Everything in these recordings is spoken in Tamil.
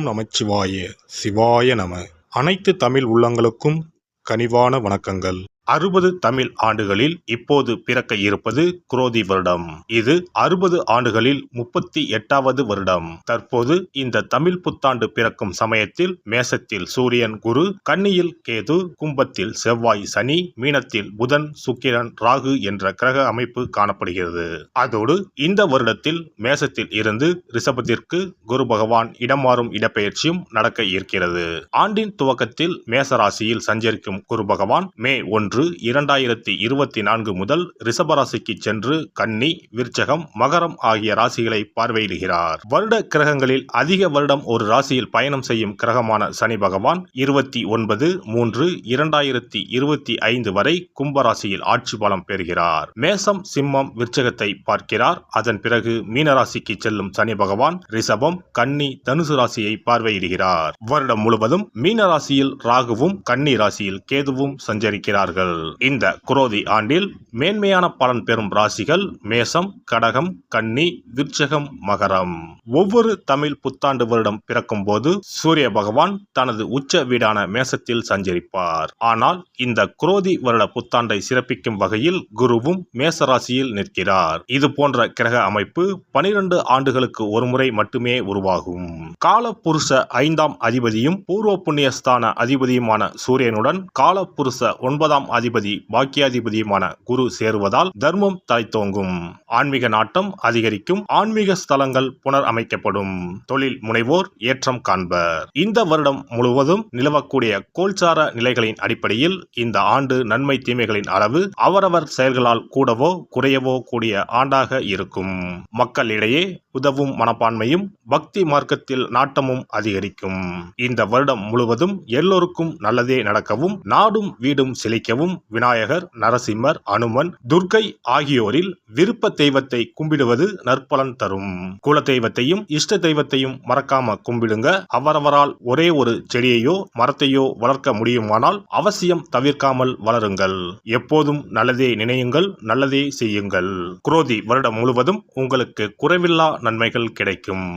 நமச்சிவாய சிவாய நம. அனைத்து தமிழ் உள்ளங்களுக்கும் கனிவான வணக்கங்கள். 60 தமிழ் ஆண்டுகளில் இப்போது பிறக்க இருப்பது குரோதி வருடம். இது 60 ஆண்டுகளில் 38வது வருடம். தற்போது இந்த தமிழ் புத்தாண்டு பிறக்கும் சமயத்தில் மேசத்தில் சூரியன் குரு, கன்னியில் கேது, கும்பத்தில் செவ்வாய் சனி, மீனத்தில் புதன் சுக்கிரன் ராகு என்ற கிரக அமைப்பு காணப்படுகிறது. அதோடு இந்த வருடத்தில் மேசத்தில் இருந்து ரிஷபத்திற்கு குரு பகவான் இடமாறும் இடப்பெயர்ச்சியும் நடக்க இருக்கிறது. ஆண்டின் துவக்கத்தில் மேசராசியில் சஞ்சரிக்கும் குரு பகவான் மே 1, 2024 முதல் ரிஷபராசிக்கு சென்று கன்னி, விருச்சகம், மகரம் ஆகிய ராசிகளை பார்வையிடுகிறார். வருட கிரகங்களில் அதிக வருடம் ஒரு ராசியில் பயணம் செய்யும் கிரகமான சனி பகவான் 29/3/2025 வரை கும்பராசியில் ஆட்சி பலம் பெறுகிறார். மேசம், சிம்மம், விருச்சகத்தை பார்க்கிறார். அதன் பிறகு மீனராசிக்கு செல்லும் சனி பகவான் ரிஷபம், கன்னி, தனுசு ராசியை பார்வையிடுகிறார். வருடம் முழுவதும் மீனராசியில் ராகுவும் கன்னி ராசியில் கேதுவும் சஞ்சரிக்கிறார்கள். இந்த குரோதி ஆண்டில் மேன்மையான பலன் பெறும் ராசிகள் மேசம், கடகம், கன்னி, விருச்சகம், மகரம். ஒவ்வொரு தமிழ் புத்தாண்டு வருடம் பிறக்கும் போது சூரிய பகவான் தனது உச்ச வீடான மேசத்தில் சஞ்சரிப்பார். ஆனால் இந்த குரோதி வருட புத்தாண்டை சிறப்பிக்கும் வகையில் குருவும் மேசராசியில் நிற்கிறார். இது போன்ற கிரக அமைப்பு 12 ஆண்டுகளுக்கு ஒருமுறை மட்டுமே உருவாகும். காலபுருஷ 5ஆம் அதிபதியும் பூர்வ புண்ணியஸ்தான அதிபதியுமான சூரியனுடன் காலபுருஷ 9ஆம் அதிபதி பாக்கியாதிபதியுமான குரு சேருவதால் தர்மம் தலைத்தோங்கும், ஆன்மீக நாட்டம் அதிகரிக்கும், ஆன்மீக ஸ்தலங்கள் புனர் அமைக்கப்படும், தொழில் முனைவோர் ஏற்றம் காண்பர். இந்த வருடம் முழுவதும் நிலவக்கூடிய கோல்சார நிலைகளின் அடிப்படையில் இந்த ஆண்டு நன்மை தீமைகளின் அளவு அவரவர் செயல்களால் கூடவோ குறையவோ கூடிய ஆண்டாக இருக்கும். மக்களிடையே உதவும் மனப்பான்மையும் பக்தி மார்க்கத்தில் நாட்டமும் அதிகரிக்கும். இந்த வருடம் முழுவதும் எல்லோருக்கும் நல்லதே நடக்கவும், நாடும் வீடும் செழிக்கவும் விநாயகர், நரசிம்மர், அனுமன், துர்க்கை ஆகியோரில் விருப்ப தெய்வத்தை கும்பிடுவது நற்பலன் தரும். குல தெய்வத்தையும் இஷ்ட தெய்வத்தையும் மறக்காம கும்பிடுங்க. அவரவரால் ஒரே ஒரு செடியையோ மரத்தையோ வளர்க்க முடியுமானால் அவசியம் தவிர்க்காமல் வளருங்கள். எப்போதும் நல்லதே நினையுங்கள், நல்லதே செய்யுங்கள். குரோதி வருடம் முழுவதும் உங்களுக்கு குறைவில்லா நன்மைகள் கிடைக்கும்.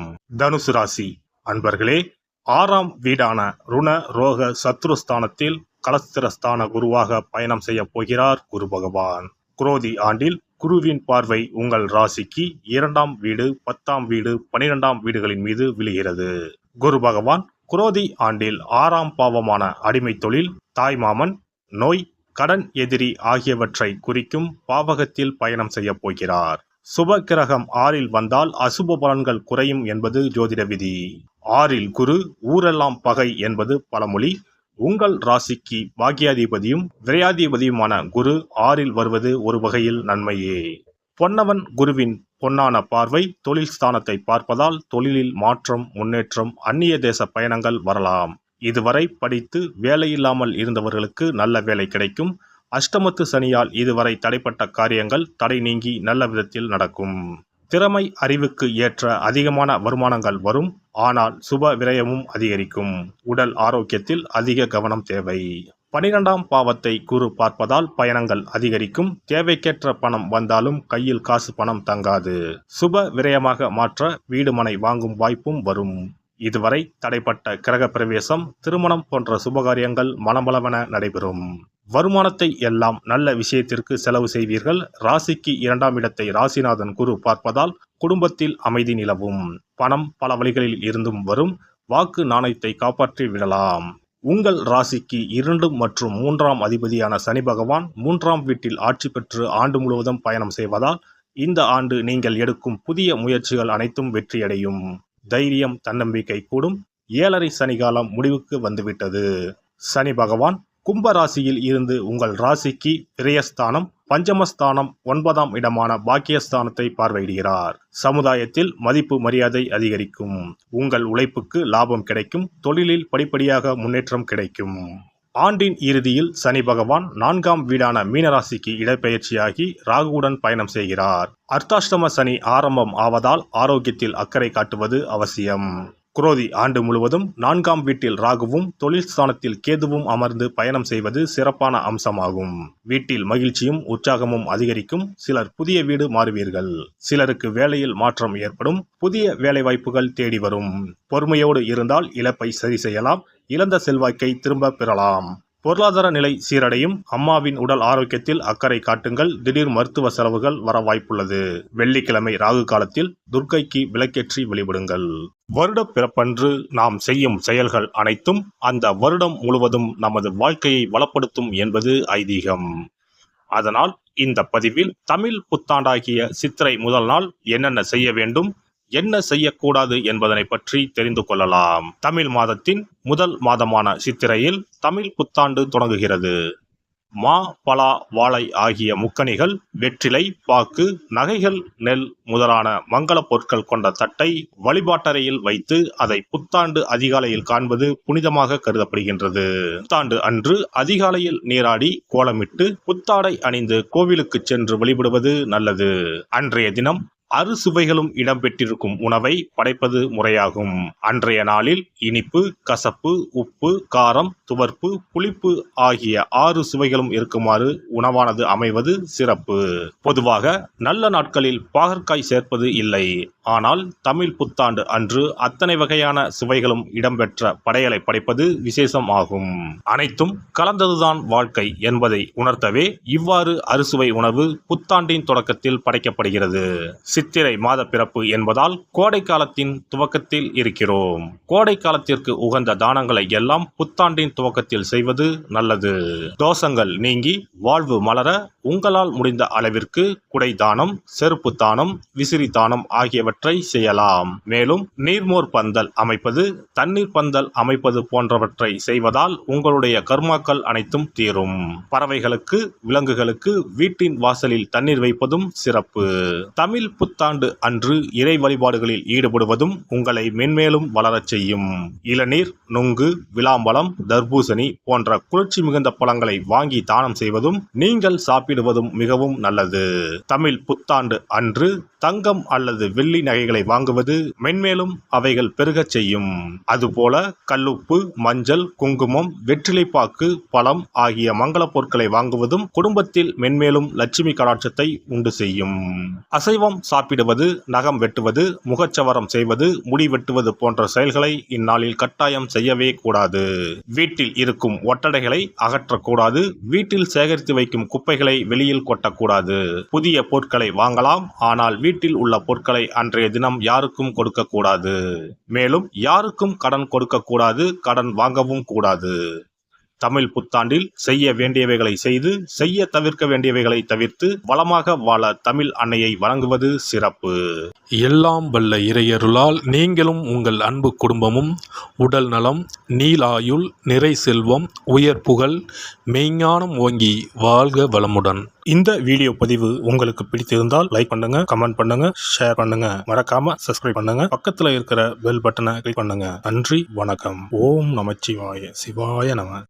தனுசு ராசி அன்பர்களே, 6ஆம் வீடான ருண ரோக சத்ருஸ்தானத்தில் கலஸ்திரஸ்தான குருவாக பயணம் செய்ய போகிறார் குரு பகவான். குரோதி ஆண்டில் குருவின் பார்வை உங்கள் ராசிக்கு 2ஆம் வீடு, 10ஆம் வீடு, 12ஆம் வீடுகளின் மீது விழுகிறது. குரு பகவான் குரோதி ஆண்டில் 6ஆம் பாவமான அடிமை தொழில், தாய்மாமன், நோய், கடன் எதிரி ஆகியவற்றை குறிக்கும் பாவகத்தில் பயணம் செய்ய போகிறார். சுப கிரகம் 6இல் வந்தால் அசுப பலன்கள் குறையும் என்பது ஜோதிட விதி. 6இல் குரு ஊரெல்லாம் பகை என்பது பழமொழி. உங்கள் ராசிக்கு பாக்கியாதிபதியும் விரையாதிபதியுமான குரு 6இல் வருவது ஒரு வகையில் நன்மையே. பொன்னவன் குருவின் பொன்னான பார்வை தொழில் ஸ்தானத்தை பார்ப்பதால் தொழிலில் மாற்றம், முன்னேற்றம், அந்நிய தேச பயணங்கள் வரலாம். இதுவரை படித்து வேலையில்லாமல் இருந்தவர்களுக்கு நல்ல வேலை கிடைக்கும். அஷ்டமத்து சனியால் இதுவரை தடைப்பட்ட காரியங்கள் தடை நீங்கி நல்ல விதத்தில் நடக்கும். திறமை அறிவுக்கு ஏற்ற அதிகமான வருமானங்கள் வரும். ஆனால் சுப விரயமும் அதிகரிக்கும். உடல் ஆரோக்கியத்தில் அதிக கவனம் தேவை. 12ஆம் பாவத்தை குரு பார்ப்பதால் பயணங்கள் அதிகரிக்கும். தேவைக்கேற்ற பணம் வந்தாலும் கையில் காசு பணம் தங்காது. சுப விரயமாக மாற்ற வீடு மனை வாங்கும் வாய்ப்பும் வரும். இதுவரை தடைப்பட்ட கிரக பிரவேசம், திருமணம் போன்ற சுபகாரியங்கள் மனமளவென நடைபெறும். வருமானத்தை எல்லாம் நல்ல விஷயத்திற்கு செலவு செய்வீர்கள். ராசிக்கு 2ஆம் இடத்தை ராசிநாதன் குரு பார்ப்பதால் குடும்பத்தில் அமைதி நிலவும். பணம் பல வழிகளில் இருந்தும் வரும். வாக்கு நாணயத்தை காப்பாற்றி விடலாம். உங்கள் ராசிக்கு 2 மற்றும் 3ஆம் அதிபதியான சனி பகவான் 3ஆம் வீட்டில் ஆட்சி பெற்று ஆண்டு முழுவதும் பயணம் செய்வதால் இந்த ஆண்டு நீங்கள் எடுக்கும் புதிய முயற்சிகள் அனைத்தும் வெற்றியடையும். தைரியம், தன்னம்பிக்கை கூடும். 7.5 சனிகாலம் முடிவுக்கு வந்துவிட்டது. சனி பகவான் கும்பராசியில் இருந்து உங்கள் ராசிக்கு விரயஸ்தானம், பஞ்சமஸ்தானம், 9ஆம் இடமான பாக்கியஸ்தானத்தை பார்வையிடுகிறார். சமுதாயத்தில் மதிப்பு மரியாதை அதிகரிக்கும். உங்கள் உழைப்புக்கு லாபம் கிடைக்கும். தொழிலில் படிப்படியாக முன்னேற்றம் கிடைக்கும். ஆண்டின் இறுதியில் சனி பகவான் 4ஆம் வீடான மீனராசிக்கு இடப்பெயர்ச்சியாகி ராகுவுடன் பயணம் செய்கிறார். அர்த்தாஷ்டம சனி ஆரம்பம் ஆவதால் ஆரோக்கியத்தில் அக்கறை காட்டுவது அவசியம். குரோதி ஆண்டு முழுவதும் 4ஆம் வீட்டில் ராகுவும் தொழில் ஸ்தானத்தில் கேதுவும் அமர்ந்து பயணம் செய்வது சிறப்பான அம்சமாகும். வீட்டில் மகிழ்ச்சியும் உற்சாகமும் அதிகரிக்கும். சிலர் புதிய வீடு மாறுவீர்கள். சிலருக்கு வேலையில் மாற்றம் ஏற்படும். புதிய வேலைவாய்ப்புகள் தேடி வரும். பொறுமையோடு இருந்தால் இழப்பை சரி செய்யலாம். இழந்த செல்வாக்கை திரும்ப பெறலாம். பொருளாதார நிலை சீரடையும். அம்மாவின் உடல் ஆரோக்கியத்தில் அக்கறை காட்டுங்கள். திடீர் மருத்துவ செலவுகள் வர வாய்ப்புள்ளது. வெள்ளிக்கிழமை ராகு காலத்தில் துர்க்கைக்கு விளக்கேற்றி வழிபடுங்கள். வருட பிறப்பன்று நாம் செய்யும் செயல்கள் அனைத்தும் அந்த வருடம் முழுவதும் நமது வாழ்க்கையை வளப்படுத்தும் என்பது ஐதீகம். அதனால் இந்த பதிவில் தமிழ் புத்தாண்டாகிய சித்திரை முதல் நாள் என்னென்ன செய்ய வேண்டும், என்ன செய்யக்கூடாது என்பதனை பற்றி தெரிந்து கொள்ளலாம். தமிழ் மாதத்தின் முதல் மாதமான சித்திரையில் தமிழ் புத்தாண்டு தொடங்குகிறது. மா, பலா, வாழை ஆகிய முக்கணிகள், வெற்றிலை, பாக்கு, நகைகள், நெல் முதலான மங்கள பொருட்கள் கொண்ட தட்டை வழிபாட்டறையில் வைத்து அதை புத்தாண்டு அதிகாலையில் காண்பது புனிதமாக கருதப்படுகின்றது. புத்தாண்டு அன்று அதிகாலையில் நீராடி கோலமிட்டு புத்தாடை அணிந்து கோவிலுக்கு சென்று வழிபடுவது நல்லது. அன்றைய தினம் அறுசுவைகளும் இடம்பெற்றிருக்கும் உணவை படைப்பது முறையாகும். அன்றைய நாளில் இனிப்பு, கசப்பு, உப்பு, காரம், துவர்ப்பு, புளிப்பு ஆகிய 6 சுவைகளும் இருக்குமாறு உணவானது அமைவது சிறப்பு. பொதுவாக நல்ல நாட்களில் பாகற்காய் சேர்ப்பது இல்லை. ஆனால் தமிழ் புத்தாண்டு அன்று அத்தனை வகையான சுவைகளும் இடம்பெற்ற படையலை படைப்பது விசேஷம் ஆகும். அனைத்தும் கலந்ததுதான் வாழ்க்கை என்பதை உணர்த்தவே இவ்வாறு அறுசுவை உணவு புத்தாண்டின் தொடக்கத்தில் படைக்கப்படுகிறது. சித்திரை மாத பிறப்பு என்பதால் கோடை காலத்தின் துவக்கத்தில் இருக்கிறோம். கோடை காலத்திற்கு உகந்த தானங்களை எல்லாம் புத்தாண்டின் துவக்கத்தில் செய்வது நல்லது. தோஷங்கள் நீங்கி வாழ்வு மலர உங்களால் முடிந்த அளவிற்கு குடை தானம், செருப்பு தானம், விசிறி தானம் ஆகியவற்றை செய்யலாம். மேலும் நீர்மோர் பந்தல் அமைப்பது, தண்ணீர் பந்தல் அமைப்பது போன்றவற்றை செய்வதால் உங்களுடைய கர்மாக்கள் அனைத்தும் தீரும். பறவைகளுக்கு, விலங்குகளுக்கு வீட்டின் வாசலில் தண்ணீர் வைப்பதும் சிறப்பு. தமிழ் புத்தாண்டு அன்று இறை வழிபாடுகளில் ஈடுபடுவதும் உங்களை மென்மேலும் வளரச் செய்யும். இளநீர், நுங்கு, விளாம்பழம், தர்பூசணி போன்ற குளிர்ச்சி மிகுந்த பழங்களை வாங்கி தானம் செய்வதும் நீங்கள் சாப்பிடுவதும் மிகவும் நல்லது. தமிழ் புத்தாண்டு அன்று தங்கம் அல்லது வெள்ளி நகைகளை வாங்குவது மென்மேலும் அவைகள் பெருகச் செய்யும். அதுபோல கல்லுப்பு, மஞ்சள், குங்குமம், வெற்றிலைப்பாக்கு, பழம் ஆகிய மங்கள பொருட்களை வாங்குவதும் குடும்பத்தில் மென்மேலும் லட்சுமி கடாட்சத்தை உண்டு செய்யும். அசைவம் சாப்பிடுவது, நகம் வெட்டுவது, முகச்சவரம் செய்வது, முடி வெட்டுவது போன்ற செயல்களை இந்நாளில் கட்டாயம் செய்யவே கூடாது. வீட்டில் இருக்கும் ஒட்டடைகளை அகற்றக்கூடாது. வீட்டில் சேகரித்து வைக்கும் குப்பைகளை வெளியில் கொட்டக்கூடாது. புதிய பொருட்களை வாங்கலாம். ஆனால் வீட்டில் உள்ள பொருட்களை அன்றைய தினம் யாருக்கும் கொடுக்க கூடாது. மேலும் யாருக்கும் கடன் கொடுக்க கூடாது. கடன் வாங்கவும் கூடாது. தமிழ் புத்தாண்டில் செய்ய வேண்டியவைகளை செய்து, செய்ய தவிர்க்க வேண்டியவைகளை தவிர்த்து வளமாக வாழ தமிழ் அன்னையை வணங்குவது சிறப்பு. எல்லாம் வல்ல இறையருளால் நீங்களும் உங்கள் அன்பு குடும்பமும் உடல் நலம், நீலாயுள், நிறை செல்வம், உயர் புகழ், மெய்ஞானம் ஓங்கி வாழ்க வளமுடன். இந்த வீடியோ பதிவு உங்களுக்கு பிடித்திருந்தால் லைக் பண்ணுங்க, கமெண்ட் பண்ணுங்க, ஷேர் பண்ணுங்க. மறக்காம சப்ஸ்கிரைப் பண்ணுங்க. பக்கத்துல இருக்கிற பெல் பட்டனை கிளிக் பண்ணுங்க. நன்றி, வணக்கம். ஓம் நமச்சிவாய. சிவாய நம.